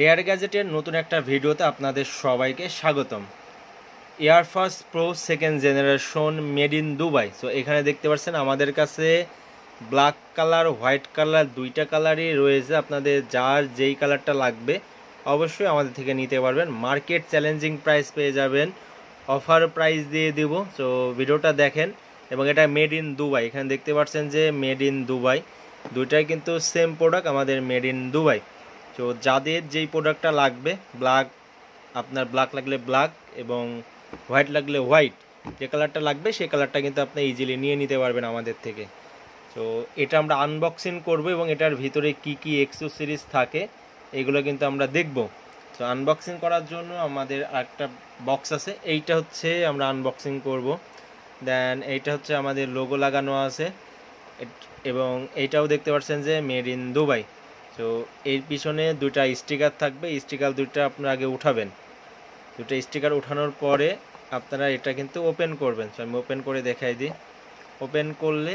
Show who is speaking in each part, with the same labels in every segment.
Speaker 1: Dare গ্যাজেটের নতুন একটা ভিডিওতে আপনাদের সবাইকে স্বাগতম। Air force pro second generation made in Dubai. So এখানে দেখতে পাচ্ছেন আমাদের কাছে ব্ল্যাক কালার, হোয়াইট কালার, দুইটা কালারই রয়েছে। আপনাদের যার যেই কালারটা লাগবে অবশ্যই আমাদের থেকে নিতে পারবেন। মার্কেট চ্যালেঞ্জিং প্রাইস পেয়ে যাবেন, অফার প্রাইস দিয়ে দিব। সো ভিডিওটা দেখেন। এবং এটা মেড ইন দুবাই, এখানে দেখতে পাচ্ছেন যে মেড ইন দুবাই, দুইটাই কিন্তু সেম প্রোডাক্ট, আমাদের মেড ইন দুবাই। তো যাদের যেই প্রোডাক্টটা লাগবে, আপনার ব্ল্যাক লাগলে ব্ল্যাক এবং হোয়াইট লাগলে হোয়াইট, যে কালারটা লাগবে সেই কালারটা কিন্তু আপনি ইজিলি নিয়ে নিতে পারবেন আমাদের থেকে। তো এটা আমরা আনবক্সিং করব এবং এটার ভিতরে কি কি অ্যাক্সেসরিজ থাকে এগুলো কিন্তু আমরা দেখব। তো আনবক্সিং করার জন্য আমাদের আরেকটা বক্স আছে, এইটা হচ্ছে আমরা আনবক্সিং করব। দেন এইটা হচ্ছে আমাদের লোগো লাগানো আছে এবং এইটাও দেখতে পাচ্ছেন যে মেড ইন দুবাই। তো এর পিছনে দুইটা স্টিকার থাকবে, স্টিকার দুইটা আপনারা আগে উঠাবেন। দুটো স্টিকার উঠানোর পরে আপনারা এটা কিন্তু ওপেন করবেন। তো আমি ওপেন করে দেখাই দিই। ওপেন করলে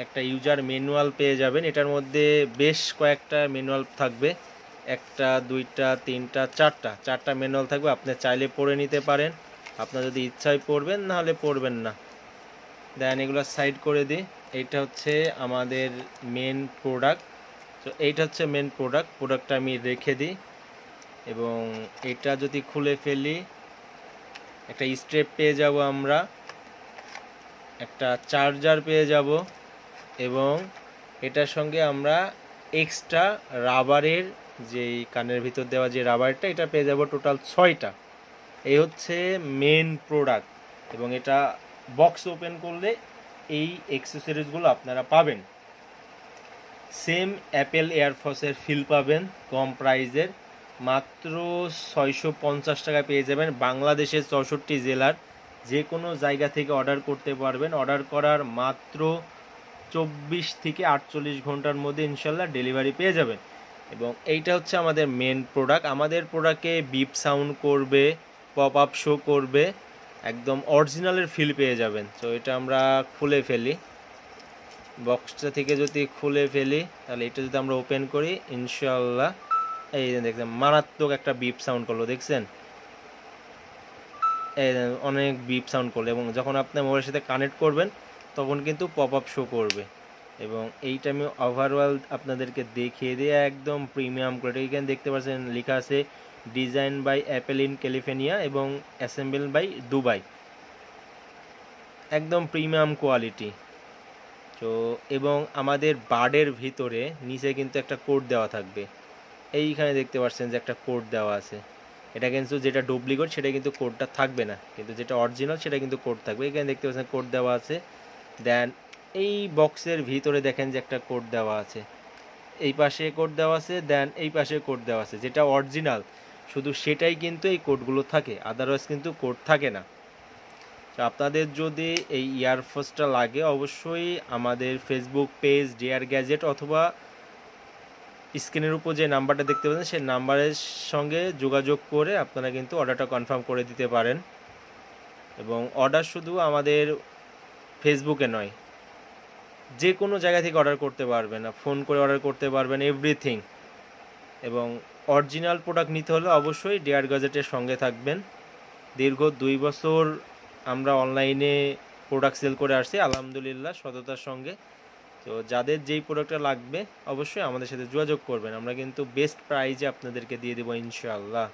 Speaker 1: একটা ইউজার ম্যানুয়াল পেয়ে যাবেন। এটার মধ্যে বেশ কয়েকটা ম্যানুয়াল থাকবে, একটা দুইটা তিনটা চারটা ম্যানুয়াল থাকবে। আপনি চাইলে পড়ে নিতে পারেন, আপনার যদি ইচ্ছায় পড়বেন, নাহলে পড়বেন না। দেন এগুলো সাইড করে দিই। এইটা হচ্ছে আমাদের মেন প্রোডাক্ট। তো এইটা হচ্ছে মেন প্রোডাক্টটা আমি রেখে দিই। এবং এটা যদি খুলে ফেলি, একটা স্ট্রেপ পেয়ে যাব আমরা, একটা চার্জার পেয়ে যাব এবং এটার সঙ্গে আমরা এক্সট্রা রাবারের যেই কানের ভিতর দেওয়া যে রাবারটা, এটা পেয়ে যাব টোটাল 6টা। এই হচ্ছে মেন প্রোডাক্ট এবং এটা বক্স ওপেন করলে এই অ্যাক্সেসরিজগুলো আপনারা পাবেন। সেম অ্যাপেল এয়ারফোর্সের ফিল পাবেন কম প্রাইজের, মাত্র 650 টাকা পেয়ে যাবেন। বাংলাদেশের 64 জেলার যে কোনো জায়গা থেকে অর্ডার করতে পারবেন। অর্ডার করার মাত্র 24 থেকে 48 ঘন্টার মধ্যে ইনশাল্লাহ ডেলিভারি পেয়ে যাবেন। এবং এইটা হচ্ছে আমাদের মেন প্রোডাক্ট। আমাদের প্রোডাক্টে বিপ সাউন্ড করবে, পপ আপ শো করবে, একদম অরিজিনালের ফিল পেয়ে যাবেন। তো এটা আমরা খুলে ফেলি, বক্সটা থেকে যদি খুলে ফেলি, তাহলে এটা যদি আমরা ওপেন করি, ইনশাল্লাহ এই দেখছেন মারাত্মক একটা বিপ সাউন্ড করলো, দেখছেন এই অনেক বিপ সাউন্ড করলো। এবং যখন আপনি মোবাইলের সাথে কানেক্ট করবেন তখন কিন্তু পপ আপ শো করবে। এবং এইটা আমি ওভারঅল আপনাদেরকে দেখিয়ে দিয়ে একদম প্রিমিয়াম কোয়ালিটি। এখানে দেখতে পাচ্ছেন লেখা আছে design by Apple in California এবং অ্যাসেম্বল বাই দুবাই, একদম প্রিমিয়াম কোয়ালিটি। তো এবং আমাদের বার্ডের ভিতরে নিচে কিন্তু একটা কোড দেওয়া থাকবে। এইখানে দেখতে পাচ্ছেন যে একটা কোড দেওয়া আছে। এটা কিন্তু যেটা ডুপ্লিকেট সেটা কিন্তু কোডটা থাকবে না, কিন্তু যেটা অরিজিনাল সেটা কিন্তু কোড থাকবে। এখানে দেখতে পাচ্ছেন কোড দেওয়া আছে। দেন এই বক্সের ভিতরে দেখেন যে একটা কোড দেওয়া আছে, এই পাশে কোড দেওয়া আছে, দেন এই পাশে কোড দেওয়া আছে। যেটা অরিজিনাল শুধু সেটাই কিন্তু এই কোডগুলো থাকে, আদারওয়াইজ কিন্তু কোড থাকে না। তো আপনাদের যদি এই ইয়ারফোর্সটা লাগে অবশ্যই আমাদের ফেসবুক পেজ ডেয়ার গ্যাজেট অথবা স্ক্রিনের উপর যে নাম্বারটা দেখতে পাচ্ছেন সেই নাম্বারের সঙ্গে যোগাযোগ করে আপনারা কিন্তু অর্ডারটা কনফার্ম করে দিতে পারেন। এবং অর্ডার শুধু আমাদের ফেসবুকে নয়, যে কোনো জায়গা থেকে অর্ডার করতে পারবেন, ফোন করে অর্ডার করতে পারবেন, এভরিথিং। এবং অরিজিনাল প্রোডাক্ট নিতে হলে অবশ্যই ডেয়ার গ্যাজেটের সঙ্গে থাকবেন। দীর্ঘ 2 বছর আমরা অনলাইনে প্রোডাক্ট সেল করে আসছি আলহামদুলিল্লাহ সততার সঙ্গে। তো যাদের যেই প্রোডাক্টটা লাগবে অবশ্যই আমাদের সাথে যোগাযোগ করবেন, আমরা কিন্তু বেস্ট প্রাইজে আপনাদেরকে দিয়ে দেবো ইনশাআল্লাহ।